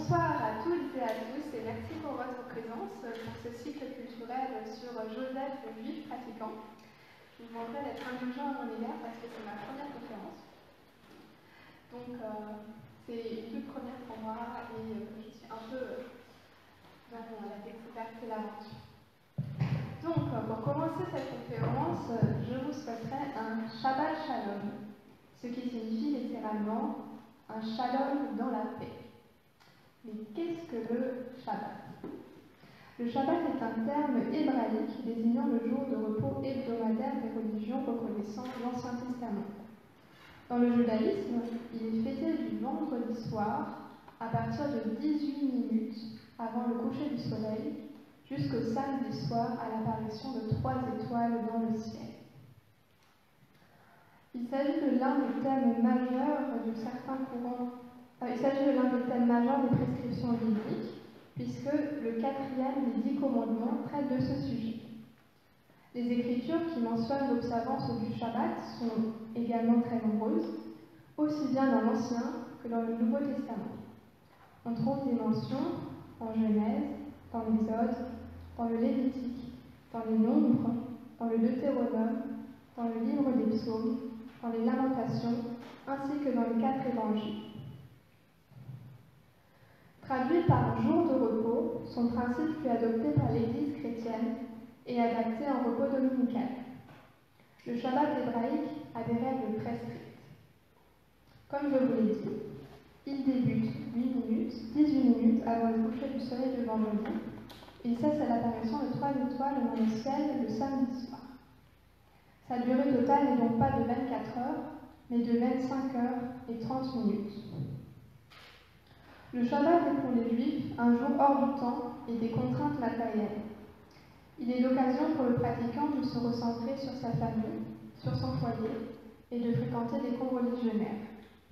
Bonsoir à toutes et à tous et merci pour votre présence pour ce cycle culturel sur Joseph le Juif pratiquant. Je vous demanderai d'être indulgent à mon égard parce que c'est ma première conférence. Donc c'est une toute première pour moi et je suis un peu dans la découverte et l'aventure. Donc pour commencer cette conférence, je vous souhaiterais un Shabbat Shalom, ce qui signifie littéralement un shalom dans la paix. Mais qu'est-ce que le Shabbat? Le Shabbat est un terme hébraïque désignant le jour de repos hebdomadaire des religions reconnaissant l'Ancien Testament. Dans le judaïsme, il est fêté du vendredi soir à partir de 18 minutes avant le coucher du soleil jusqu'au samedi soir à l'apparition de 3 étoiles dans le ciel. Il s'agit de l'un des thèmes majeurs de certains courants. Il s'agit de l'un des thèmes majeurs des prescriptions bibliques, puisque le 4e des 10 commandements traite de ce sujet. Les écritures qui mentionnent l'observance du Shabbat sont également très nombreuses, aussi bien dans l'Ancien que dans le Nouveau Testament. On trouve des mentions en Genèse, dans l'Exode, dans le Lévitique, dans les Nombres, dans le Deutéronome, dans le livre des Psaumes, dans les Lamentations, ainsi que dans les 4 évangiles. Traduit par jour de repos, son principe fut adopté par l'Église chrétienne et adapté en repos dominical. Le Shabbat hébraïque a des règles très strictes. Comme je vous l'ai dit, il débute 18 minutes avant le coucher du soleil de vendredi et il cesse à l'apparition de 3 étoiles dans le ciel le samedi soir. Sa durée totale n'est donc pas de 24 heures, mais de 25 heures et 30 minutes. Le Shabbat est pour les Juifs un jour hors du temps et des contraintes matérielles. Il est l'occasion pour le pratiquant de se recentrer sur sa famille, sur son foyer et de fréquenter des cours religionnaires,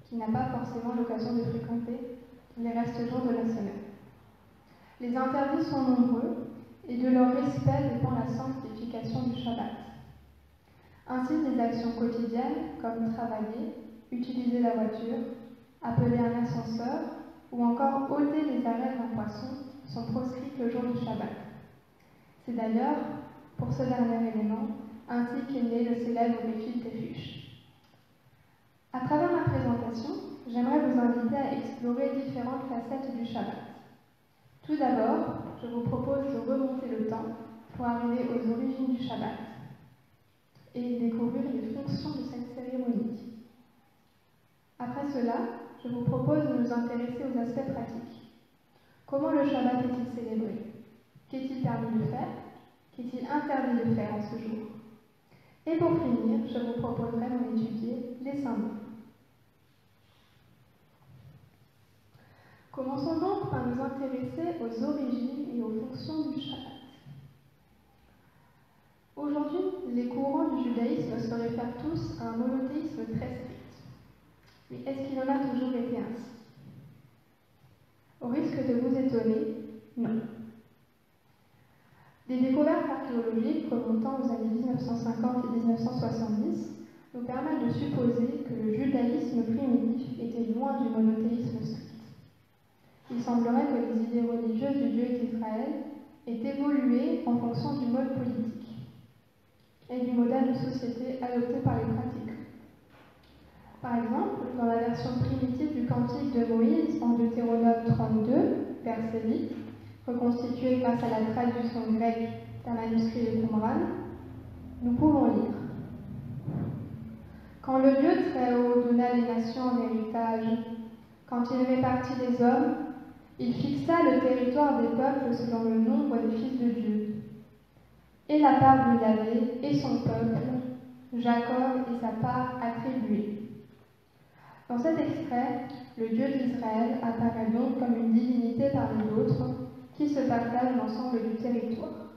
qu'il n'a pas forcément l'occasion de fréquenter les restes jours de la semaine. Les interdits sont nombreux et de leur respect dépend la sanctification du Shabbat. Ainsi, des actions quotidiennes comme travailler, utiliser la voiture, appeler un ascenseur ou encore ôter les arêtes d'un poisson sont proscrites le jour du Shabbat. C'est d'ailleurs, pour ce dernier élément, ainsi qu'est né le célèbre gefilte fish. À travers ma présentation, j'aimerais vous inviter à explorer différentes facettes du Shabbat. Tout d'abord, je vous propose de remonter le temps pour arriver aux origines du Shabbat et découvrir les fonctions de cette cérémonie. Après cela, je vous propose de nous intéresser aux aspects pratiques. Comment le Shabbat est-il célébré? Qu'est-il permis de faire? Qu'est-il interdit de faire en ce jour? Et pour finir, je vous proposerai d'en étudier les symboles. Commençons donc par nous intéresser aux origines et aux fonctions du Shabbat. Aujourd'hui, les courants du judaïsme se réfèrent tous à un monothéisme très strict. Mais est-ce qu'il en a toujours été ainsi? Au risque de vous étonner, non. Des découvertes archéologiques remontant aux années 1950 et 1970 nous permettent de supposer que le judaïsme primitif était loin du monothéisme strict. Il semblerait que les idées religieuses du Dieu d'Israël aient évolué en fonction du mode politique et du modèle de société adopté par les pratiquants. Par exemple, dans la version primitive du Cantique de Moïse en Deutéronome 32, verset 8, reconstitué grâce à la traduction grecque d'un manuscrit de Qumran, nous pouvons lire: Quand le Dieu très haut donna les nations en héritage, quand il répartit les hommes, il fixa le territoire des peuples selon le nombre des fils de Dieu. Et la part lui avait, et son peuple, Jacob et sa part attribuée. Dans cet extrait, le Dieu d'Israël apparaît donc comme une divinité parmi d'autres qui se partagent l'ensemble du territoire.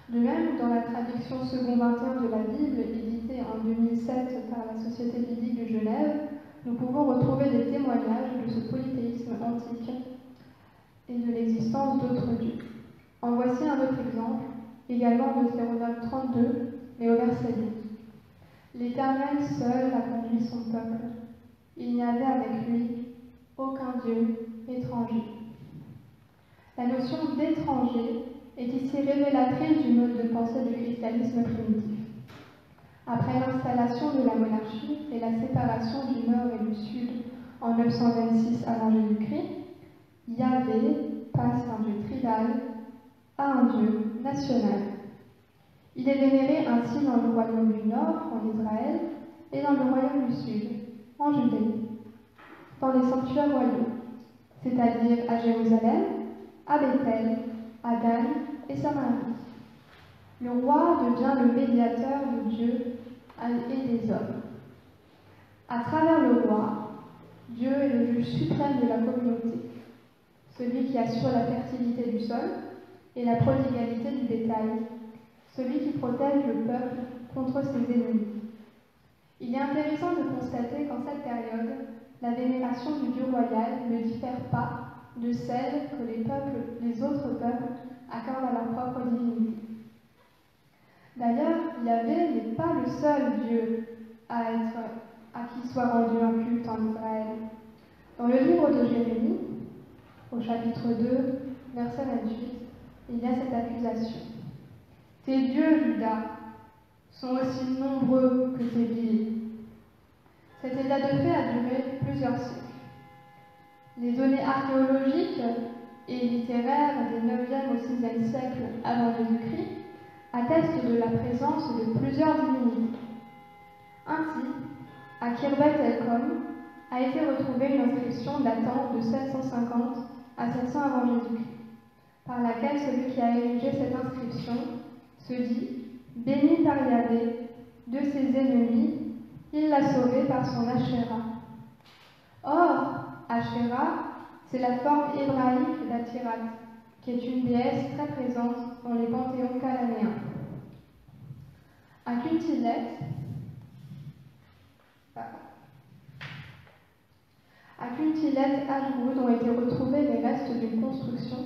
De même, dans la traduction second 21 de la Bible, éditée en 2007 par la Société biblique de Genève, nous pouvons retrouver des témoignages de ce polythéisme antique et de l'existence d'autres dieux. En voici un autre exemple, également en Deutéronome 32, mais au verset 12. L'Éternel seul a conduit son peuple. Il n'y avait avec lui aucun Dieu étranger. La notion d'étranger est ici révélatrice du mode de pensée du christianisme primitif. Après l'installation de la monarchie et la séparation du nord et du sud en 926 avant Jésus-Christ, Yahvé passe d'un Dieu tribal à un Dieu national. Il est vénéré ainsi dans le royaume du nord, en Israël, et dans le royaume du sud, en Judée, dans les sanctuaires royaux, c'est-à-dire à Jérusalem, à Bethel, à Dan et Samarie. Le roi devient le médiateur de Dieu et des hommes. À travers le roi, Dieu est le juge suprême de la communauté, celui qui assure la fertilité du sol et la prodigalité du bétail, celui qui protège le peuple contre ses ennemis. Il est intéressant de constater qu'en cette période, la vénération du Dieu royal ne diffère pas de celle que les autres peuples accordent à leur propre divinité. D'ailleurs, Yahvé n'est pas le seul Dieu à qui soit rendu un culte en Israël. Dans le livre de Jérémie, au chapitre 2, verset 28, il y a cette accusation. Tes dieux, Juda, sont aussi nombreux que tes villes. Cet état de fait a duré plusieurs siècles. Les données archéologiques et littéraires des 9e au 6e siècle avant Jésus-Christ attestent de la présence de plusieurs divinités. Ainsi, à Khirbet el-Kom a été retrouvée une inscription datant de 750 à 700 avant Jésus-Christ, par laquelle celui qui a érigé cette inscription se dit « Béni par Yahvé, de ses ennemis, il l'a sauvé par son Ashéra ». Or, Ashéra, c'est la forme hébraïque d'Atirat, qui est une déesse très présente dans les panthéons cananéens. À Kuntilet, Ajroud ont été retrouvés les restes d'une construction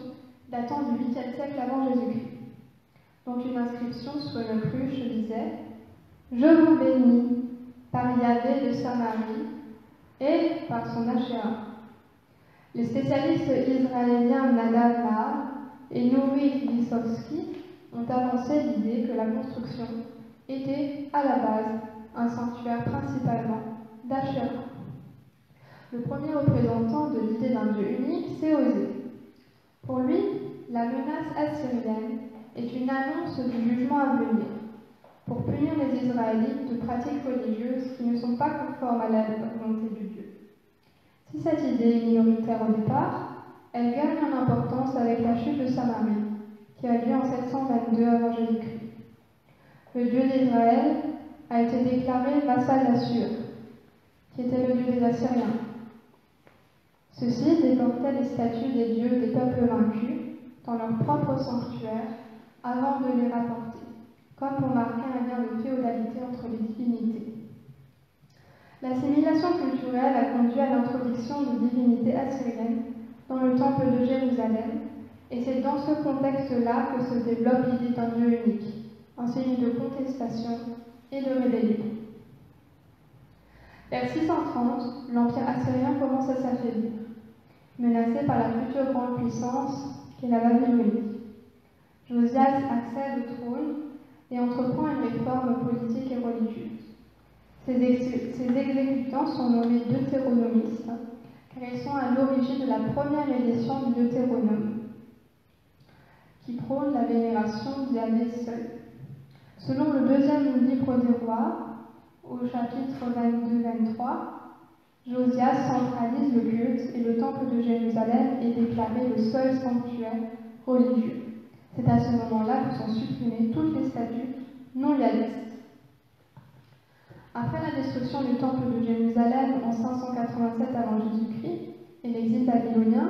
datant du 8e siècle avant Jésus-Christ, dont une inscription sur une cruche disait « Je vous bénis par Yahvé de Samarie et par son Ashéra ». Les spécialistes israéliens Nadav Maar et Nouri Lissovski ont avancé l'idée que la construction était à la base un sanctuaire principalement d'Ashéra. Le premier représentant de l'idée d'un Dieu unique, c'est Osée. Pour lui, la menace assyrienne est une annonce du jugement à venir, pour punir les Israélites de pratiques religieuses qui ne sont pas conformes à la volonté de Dieu. Si cette idée est minoritaire au départ, elle gagne en importance avec la chute de Samarie, qui a lieu en 722 avant Jésus-Christ. Le Dieu d'Israël a été déclaré vassal d'Assur, qui était le Dieu des Assyriens. Ceux-ci déportaient les statues des dieux des peuples vaincus dans leur propre sanctuaire avant de les rapporter, comme pour marquer un lien de féodalité entre les divinités. L'assimilation culturelle a conduit à l'introduction de divinités assyriennes dans le temple de Jérusalem, et c'est dans ce contexte-là que se développe l'idée d'un Dieu unique, un signe de contestation et de rébellion. Vers 630, l'Empire assyrien commence à s'affaiblir, menacé par la future grande puissance qu'est la Babylonie. Josias accède au trône et entreprend une réforme politique et religieuse. Ses exécutants sont nommés deutéronomistes, car ils sont à l'origine de la première édition du Deutéronome, qui prône la vénération d'Yahvé seul. Selon le deuxième livre des rois, au chapitre 22-23, Josias centralise le culte et le temple de Jérusalem est déclaré le seul sanctuaire religieux. C'est à ce moment-là que sont supprimées toutes les statues non yahvistes. Après la destruction du temple de Jérusalem en 587 avant Jésus-Christ et l'exil babylonien,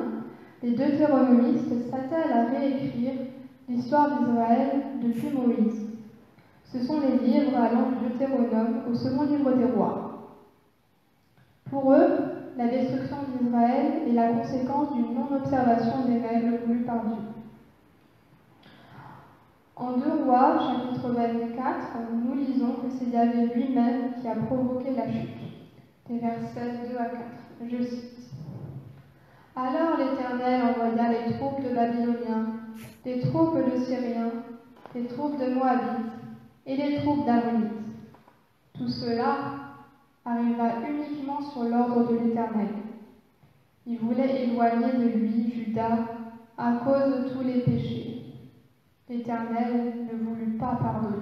les deutéronomistes s'attellent à réécrire l'histoire d'Israël depuis Moïse. Ce sont les livres allant du Deutéronome au second livre des rois. Pour eux, la destruction d'Israël est la conséquence d'une non-observation des règles voulues par Dieu. En 2 Rois, chapitre 24, nous lisons que c'est Yahvé lui-même qui a provoqué la chute. Des versets 2 à 4. Je cite. Babyloniens, des troupes de Syriens, des troupes de Moabites et des troupes d'Ammonites. Tout cela arriva uniquement sur l'ordre de l'Éternel. Il voulait éloigner de lui Juda à cause de tous les péchés. L'Éternel ne voulut pas pardonner.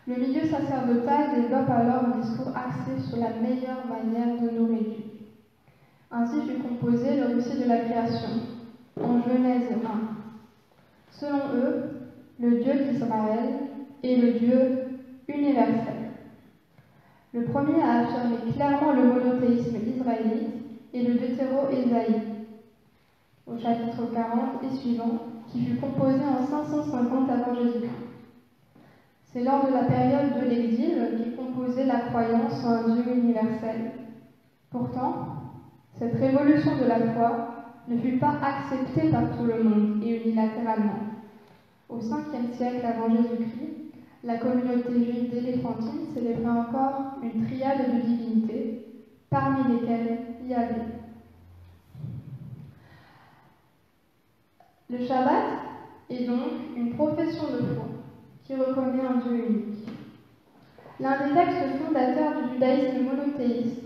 Le milieu sacerdotal développe alors un discours axé sur la meilleure manière d'honorer Dieu. Ainsi fut composé le récit de la création, en Genèse 1. Selon eux, le Dieu d'Israël est le Dieu universel. Le premier a affirmé clairement le monothéisme israélite et le deutéro-ésaïe, au chapitre 40 et suivant, qui fut composé en 550 avant Jésus-Christ. C'est lors de la période de l'exil qu'il composait la croyance en un Dieu universel. Pourtant, cette révolution de la foi ne fut pas acceptée par tout le monde et unilatéralement. Au 5e siècle avant Jésus-Christ, la communauté juive d'Éléphantine célébrait encore une triade de divinités, parmi lesquelles Yahvé. Le Shabbat est donc une profession de foi qui reconnaît un Dieu unique. L'un des textes fondateurs du judaïsme monothéiste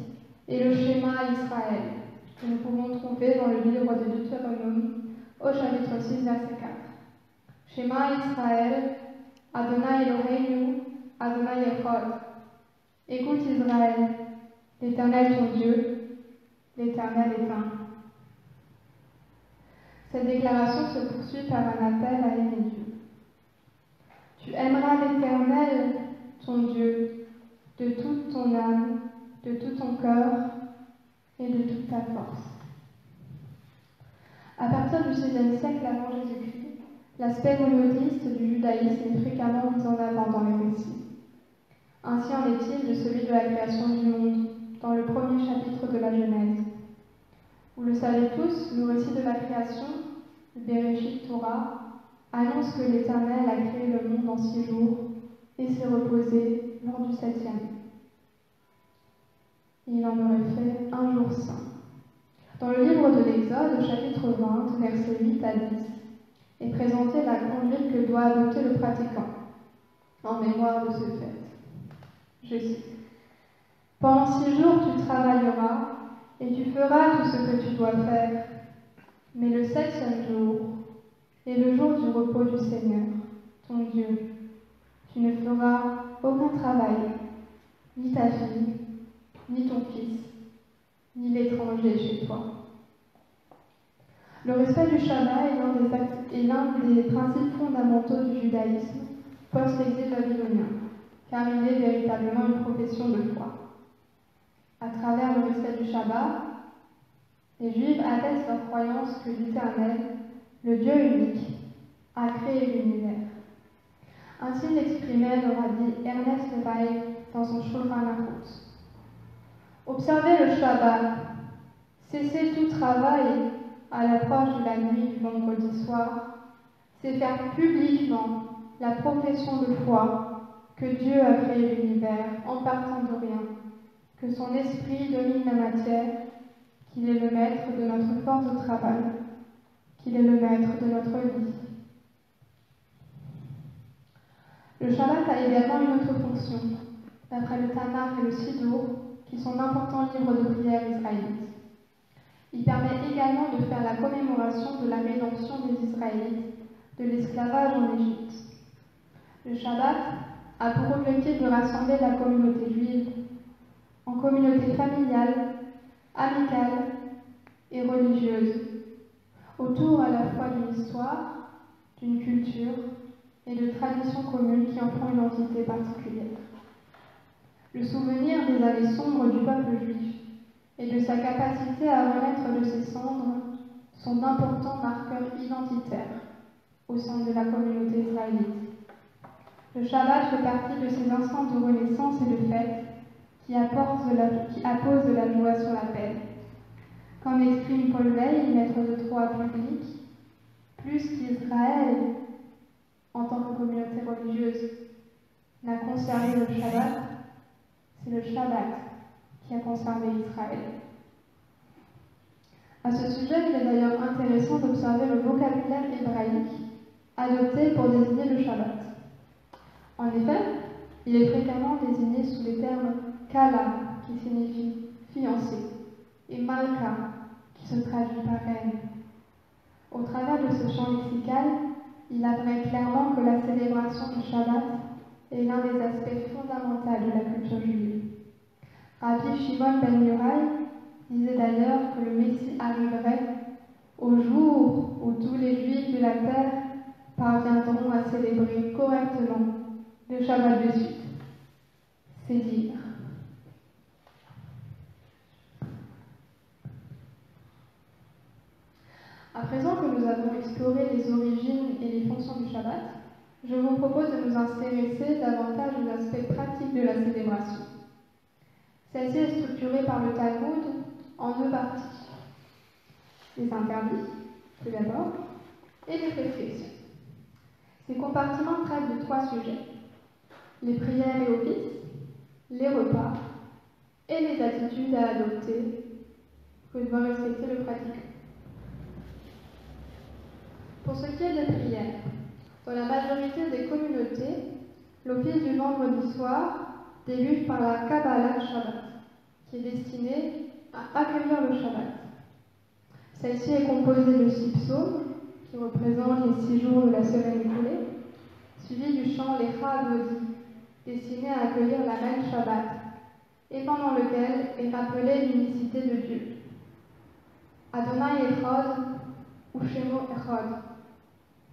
est le Shema Israël, que nous pouvons trouver dans le livre de Deutéronome, au chapitre 6, verset 4. Shema Israël, Adonai Eloheinu, Adonai Echad. Écoute Israël, l'Éternel ton Dieu, l'Éternel est un. Cette déclaration se poursuit par un appel à aimer Dieu. Tu aimeras l'Éternel, ton Dieu, de toute ton âme, de tout ton cœur et de toute ta force. À partir du VIe siècle avant Jésus-Christ, l'aspect monothéiste du judaïsme est fréquemment mis en avant dans les récits. Ainsi en est-il de celui de la création du monde, dans le premier chapitre de la Genèse. Vous le savez tous, le récit de la création, le Bereshit Torah, annonce que l'Éternel a créé le monde en 6 jours et s'est reposé lors du 7e. Il en aurait fait un jour saint. Dans le livre de l'Exode, au chapitre 20, versets 8 à 10, est présentée la conduite que doit adopter le pratiquant, en mémoire de ce fait. Je cite. « Pendant 6 jours tu travailleras, et tu feras tout ce que tu dois faire. Mais le 7e jour est le jour du repos du Seigneur, ton Dieu. Tu ne feras aucun travail, ni ta fille, ni ton fils, ni l'étranger chez toi. » Le respect du Shabbat est l'un des principes fondamentaux du judaïsme post-l'exil babylonien, car il est véritablement une profession de foi. À travers le respect du Shabbat, les Juifs attestent leur croyance que l'Éternel, le Dieu unique, a créé l'univers. Ainsi l'exprimait le rabbi Ernest Levaille dans son Shulchan Aruch. Observer le Shabbat, cesser tout travail à l'approche de la nuit du vendredi soir, c'est faire publiquement la profession de foi que Dieu a créé l'univers en partant de rien, que son esprit domine la matière, qu'il est le maître de notre force de travail, qu'il est le maître de notre vie. Le Shabbat a également une autre fonction, d'après le Tanakh et le Siddur, qui sont d'importants livres de prière israélites. Il permet également de faire la commémoration de la rédemption des Israélites de l'esclavage en Égypte. Le Shabbat a pour objectif de rassembler la communauté juive en communauté familiale, amicale et religieuse, autour à la fois d'une histoire, d'une culture et de traditions communes qui en font une entité particulière. Le souvenir des années sombres du peuple juif et de sa capacité à renaître de ses cendres sont d'importants marqueurs identitaires au sein de la communauté israélite. Le Shabbat fait partie de ces instants de renaissance et de fête qui apposent de la joie sur la paix. Comme exprime Paul Veil, maître de droit public, plus qu'Israël, en tant que communauté religieuse, n'a conservé le Shabbat, c'est le Shabbat qui a conservé Israël. À ce sujet, il est d'ailleurs intéressant d'observer le vocabulaire hébraïque adopté pour désigner le Shabbat. En effet, il est fréquemment désigné sous les termes Kala, qui signifie fiancée, et Malka, qui se traduit par reine. Au travers de ce champ lexical, il apparaît clairement que la célébration du Shabbat est l'un des aspects fondamentaux de la culture juive. Rabbi Shimon ben Yochai disait d'ailleurs que le Messie arriverait au jour où tous les Juifs de la terre parviendront à célébrer correctement le Shabbat de suite. C'est dire. À présent que nous avons exploré les origines et les fonctions du Shabbat, je vous propose de nous intéresser davantage aux aspects pratiques de la célébration. Celle-ci est structurée par le Talmud en deux parties. Les interdits, tout d'abord, et les prescriptions. Ces compartiments traitent de trois sujets: les prières et offices, les repas et les attitudes à adopter que doit respecter le pratiquant. Pour ce qui est des prières, dans la majorité des communautés, l'office du vendredi soir débute par la Kabbalat Shabbat, qui est destinée à accueillir le Shabbat. Celle-ci est composée de 6 psaumes, qui représentent les 6 jours de la semaine écoulée, suivi du chant l'Echa Dodi, destiné à accueillir la reine Shabbat, et pendant lequel est rappelée l'unicité de Dieu. Adonai Echad ou Shemo Echad,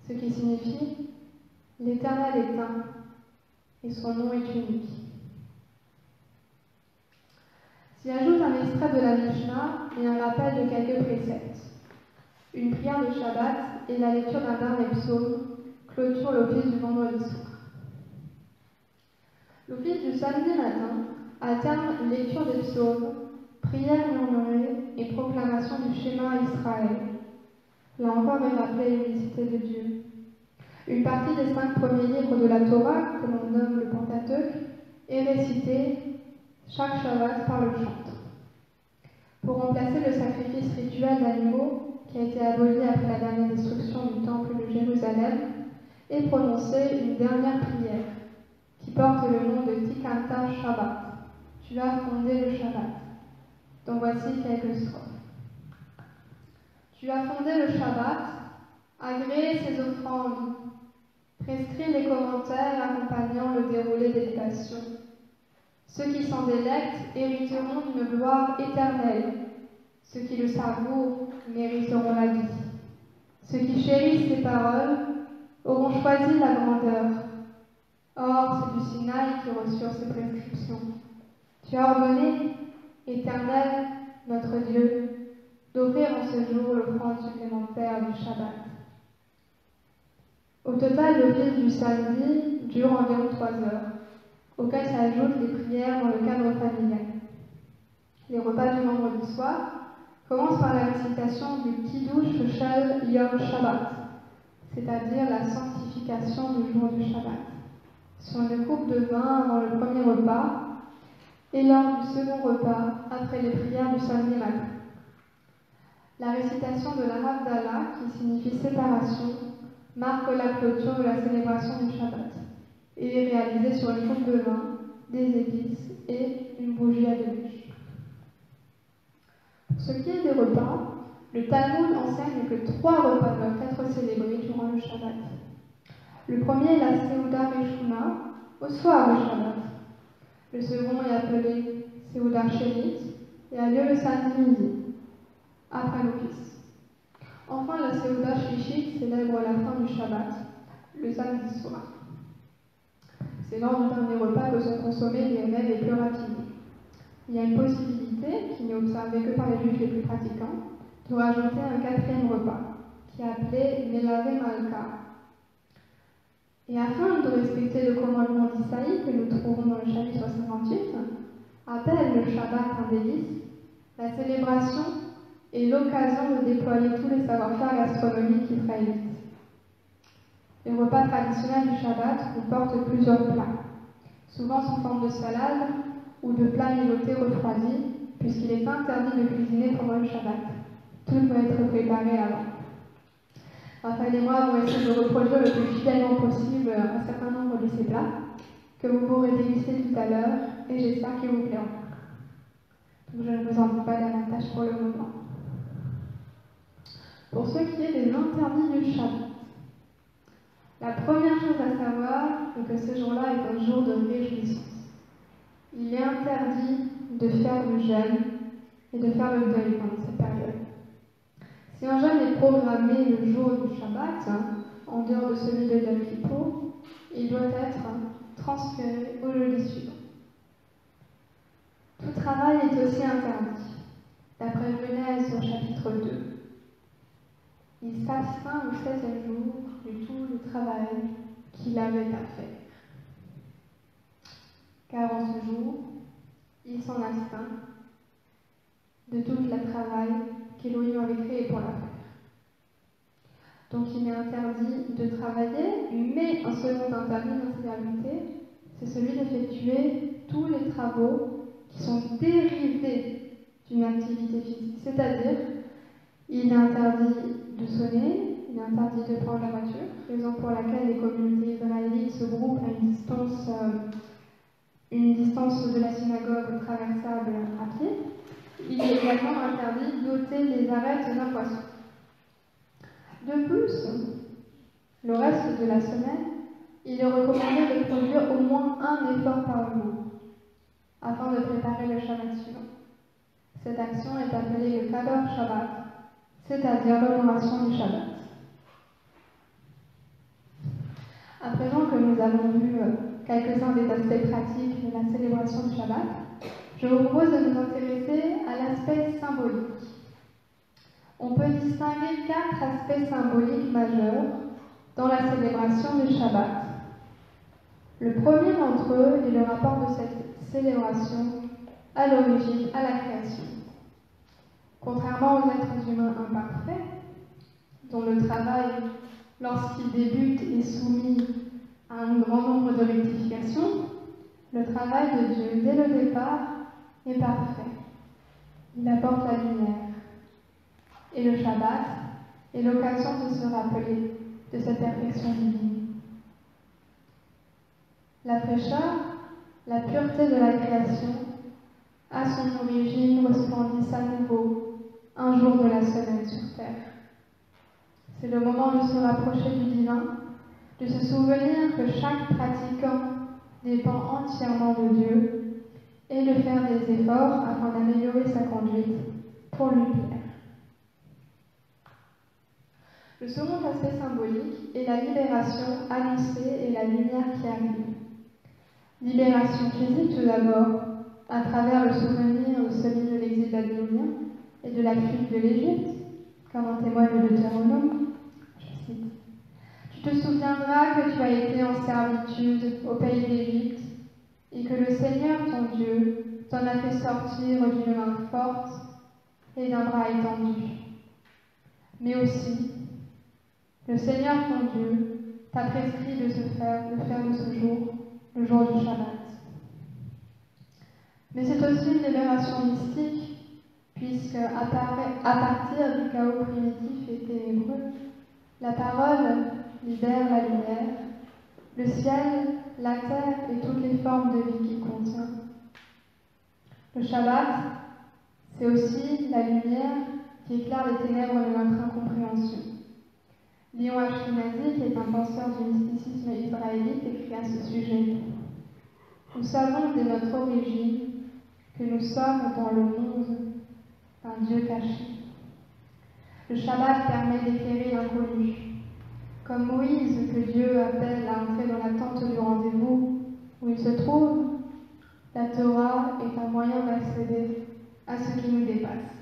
ce qui signifie l'Éternel est un et son nom est unique. S'y ajoute un extrait de la Mishnah et un rappel de quelques préceptes. Une prière de Shabbat et la lecture d'un dernier psaume clôturent l'office du vendredi soir. L'office du samedi matin alterne lecture des psaumes, prière murmurée et proclamation du Shema Israël. Là encore est rappelée l'unicité de Dieu. Une partie des 5 premiers livres de la Torah, que l'on nomme le Pentateuque, est récitée chaque Shabbat par le chantre. Pour remplacer le sacrifice rituel d'animaux, qui a été aboli après la dernière destruction du temple de Jérusalem, est prononcée une dernière prière, qui porte le nom de Tikanta Shabbat. Tu as fondé le Shabbat. Donc voici quelques strophes. Tu as fondé le Shabbat, agréé ses offrandes, prescrit les commentaires accompagnant le déroulé des stations. Ceux qui s'en délectent hériteront d'une gloire éternelle. Ceux qui le savourent mériteront la vie. Ceux qui chérissent ses paroles auront choisi la grandeur. Or, c'est du Sinaï qui reçurent ces prescriptions. Tu as ordonné, Éternel, notre Dieu, d'offrir en ce jour l'offrande supplémentaire du Shabbat. Au total, l'office du samedi dure environ 3 heures, auxquelles s'ajoutent les prières dans le cadre familial. Les repas du vendredi soir commencent par la récitation du Kiddush Shel Yom Shabbat, c'est-à-dire la sanctification du jour du Shabbat, sur une coupe de vin avant le premier repas et lors du second repas après les prières du samedi matin. La récitation de la Havdalah, qui signifie séparation, marque la clôture de la célébration du Shabbat et est réalisée sur une coupe de vin, des épices et une bougie à 2 bûches. Pour ce qui est des repas, le Talmud enseigne que 3 repas doivent être célébrés durant le Shabbat. Le premier est la Seuda Reshuna, au soir du Shabbat. Le second est appelé Seuda Shenit et a lieu le samedi midi, après l'office. Enfin, la Seuda Shlishit célèbre la fin du Shabbat, le samedi soir. C'est lors du dernier repas que sont consommés les mets les plus rapides. Il y a une possibilité, qui n'est observée que par les juifs les plus pratiquants, de rajouter un 4e repas, qui est appelé Melave Malka. Et afin de respecter le commandement d'Isaïe, que nous trouvons dans le chapitre 58, appelle le Shabbat un délice, la célébration est l'occasion de déployer tous les savoir-faire gastronomiques israélites. Les repas traditionnels du Shabbat comportent plusieurs plats, souvent sous forme de salade ou de plats mijotés refroidis, puisqu'il est interdit de cuisiner pendant le Shabbat. Tout doit être préparé avant. Raphaël et moi avons essayé de reproduire le plus fidèlement possible un certain nombre de ces plats que vous pourrez déguster tout à l'heure et j'espère qu'ils vous plairont. Donc je ne vous en dis pas davantage pour le moment. Pour ce qui est des interdits du Shabbat, la première chose à savoir est que ce jour-là est un jour de réjouissance. Il est interdit de faire le jeûne et de faire le deuil pendant cette période. Si un jeûne est programmé le jour du Shabbat, en dehors de celui de Yom Kippour, il doit être transféré au jeudi suivant. Tout travail est aussi interdit. D'après Genèse au chapitre 2, il s'abstint au 16e jour de tout le travail qu'il avait à faire. Car en ce jour, il s'en abstint de tout le travail qu'Élohim avait créé pour la faire. Donc il est interdit de travailler, mais un second interdit d'intégralité, c'est celui d'effectuer tous les travaux qui sont dérivés d'une activité physique. C'est-à-dire, il est interdit de sonner, il est interdit de prendre la voiture, raison pour laquelle les communautés israélites se groupent à une distance de la synagogue traversable à pied. Il est également interdit d'ôter les arêtes d'un poisson. De plus, le reste de la semaine, il est recommandé de produire au moins un effort par jour afin de préparer le Shabbat suivant. Cette action est appelée le Kador Shabbat, c'est-à-dire l'honoration du Shabbat. À présent que nous avons vu quelques-uns des aspects pratiques de la célébration du Shabbat, je vous propose de nous intéresser à l'aspect symbolique. On peut distinguer 4 aspects symboliques majeurs dans la célébration du Shabbat. Le premier d'entre eux est le rapport de cette célébration à l'origine, à la création. Contrairement aux êtres humains imparfaits, dont le travail, lorsqu'il débute, est soumis à un grand nombre de rectifications, le travail de Dieu, dès le départ, est parfait. Il apporte la lumière. Et le Shabbat est l'occasion de se rappeler de cette perfection divine. La fraîcheur, la pureté de la création, à son origine resplendissent à nouveau un jour de la semaine sur terre. C'est le moment de se rapprocher du divin, de se souvenir que chaque pratiquant dépend entièrement de Dieu et de faire des efforts afin d'améliorer sa conduite pour lui plaire. Le second aspect symbolique est la libération annoncée et la lumière qui arrive. Libération physique tout d'abord, à travers le souvenir de celui de l'exil babylonien et de la fuite de l'Égypte, comme en témoigne le Deutéronome. Je cite: Tu te souviendras que tu as été en servitude au pays d'Égypte et que le Seigneur ton Dieu t'en a fait sortir d'une main forte et d'un bras étendu. Mais aussi, le Seigneur ton Dieu t'a prescrit de faire de ce jour le jour du Shabbat. Mais c'est aussi une libération mystique, puisque à partir du chaos primitif et ténébreux, la parole libère la lumière, le ciel, la terre et toutes les formes de vie qu'il contient. Le Shabbat, c'est aussi la lumière qui éclaire les ténèbres de notre incompréhension. Léon Ashkenazi, qui est un penseur du mysticisme israélite, écrit à ce sujet: Nous savons dès notre origine que nous sommes dans le monde d'un Dieu caché. Le Shabbat permet d'éclairer l'inconnu. Comme Moïse, que Dieu appelle à entrer dans la tente du rendez-vous où il se trouve, la Torah est un moyen d'accéder à ce qui nous dépasse.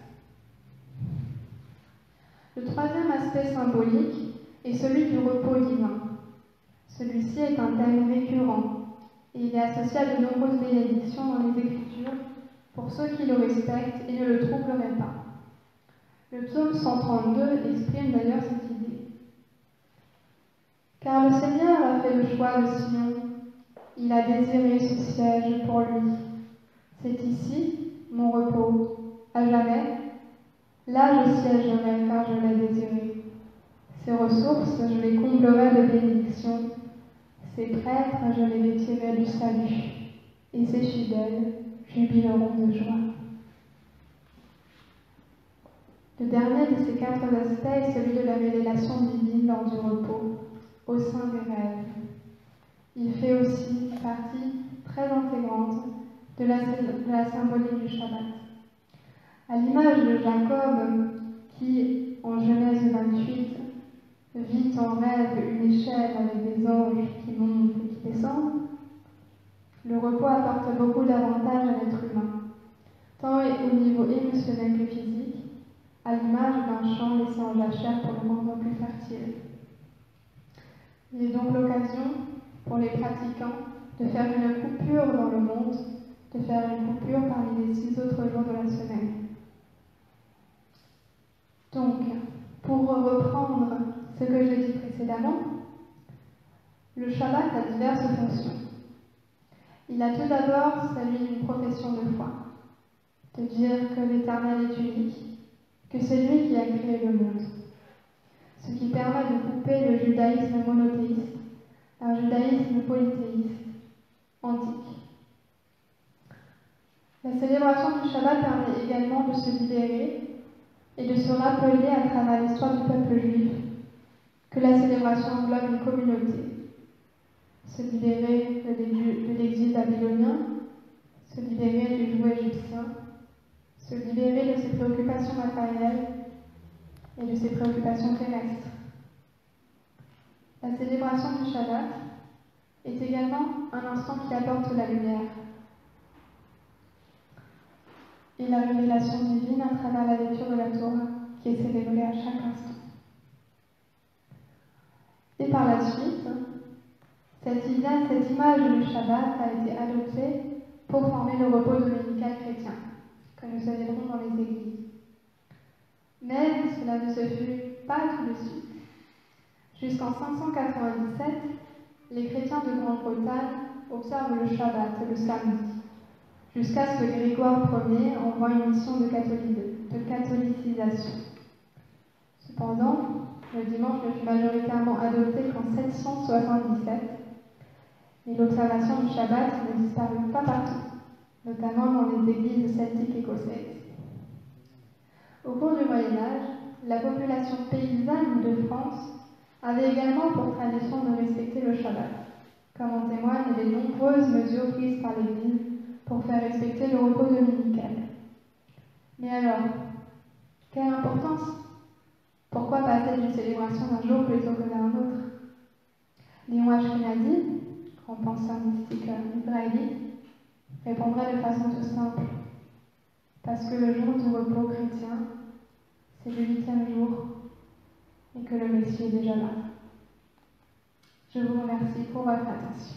Le troisième aspect symbolique est celui du repos divin. Celui-ci est un thème récurrent et il est associé à de nombreuses bénédictions dans les Écritures pour ceux qui le respectent et ne le troubleraient pas. Le psaume 132 exprime d'ailleurs cette idée. Car le Seigneur a fait le choix de Sion, il a désiré ce siège pour lui. C'est ici mon repos, à jamais. Là je siégerai car je l'ai désiré. Ses ressources, je les comblerai de bénédictions. Ses prêtres, je les vêtirai du salut. Et ses fidèles jubileront de joie. Le dernier de ces 4 aspects est celui de la révélation divine lors du repos, au sein des rêves. Il fait aussi partie très intégrante de la symbolique du Shabbat. À l'image de Jacob, qui, en Genèse 28, vit en rêve une échelle avec des anges qui montent et qui descendent, le repos apporte beaucoup d'avantages à l'être humain, tant au niveau émotionnel que physique, à l'image d'un champ laissant la chair pour le rendre plus fertile. Il est donc l'occasion pour les pratiquants de faire une coupure dans le monde, de faire une coupure parmi les 6 autres jours de la semaine. Donc, pour reprendre ce que j'ai dit précédemment, le Shabbat a diverses fonctions. Il a tout d'abord celui d'une profession de foi, de dire que l'Éternel est unique, que c'est lui qui a créé le monde, ce qui permet de couper le judaïsme monothéiste d'un judaïsme polythéiste antique. La célébration du Shabbat permet également de se libérer et de se rappeler à travers l'histoire du peuple juif que la célébration englobe une communauté. Se libérer de l'exil babylonien, se libérer du joug égyptien, se libérer de ses préoccupations matérielles et de ses préoccupations terrestres. La célébration du Shabbat est également un instant qui apporte la lumière et la révélation divine à travers la lecture de la Torah qui est célébrée à chaque instant. Et par la suite, cette image du Shabbat a été adoptée pour former le repos dominical chrétien, que nous célébrons dans les églises. Mais cela ne se fut pas tout de suite. Jusqu'en 597, les chrétiens de Grande-Bretagne observent le Shabbat le samedi, jusqu'à ce que Grégoire Ier envoie une mission de catholicisation. Cependant, le dimanche ne fut majoritairement adopté qu'en 777, et l'observation du Shabbat ne disparut pas partout, notamment dans les églises celtiques écossaises. Au cours du Moyen-Âge, la population paysanne de France avait également pour tradition de respecter le Shabbat, comme en témoignent les nombreuses mesures prises par l'Église pour faire respecter le repos dominical. Mais alors, quelle importance? Pourquoi passer d'une célébration d'un jour plutôt que d'un autre? Léon Ashkenazi, grand penseur mystique israélite, répondrait de façon toute simple. Parce que le jour du repos chrétien, c'est le 8e jour et que le Messie est déjà là. Je vous remercie pour votre attention.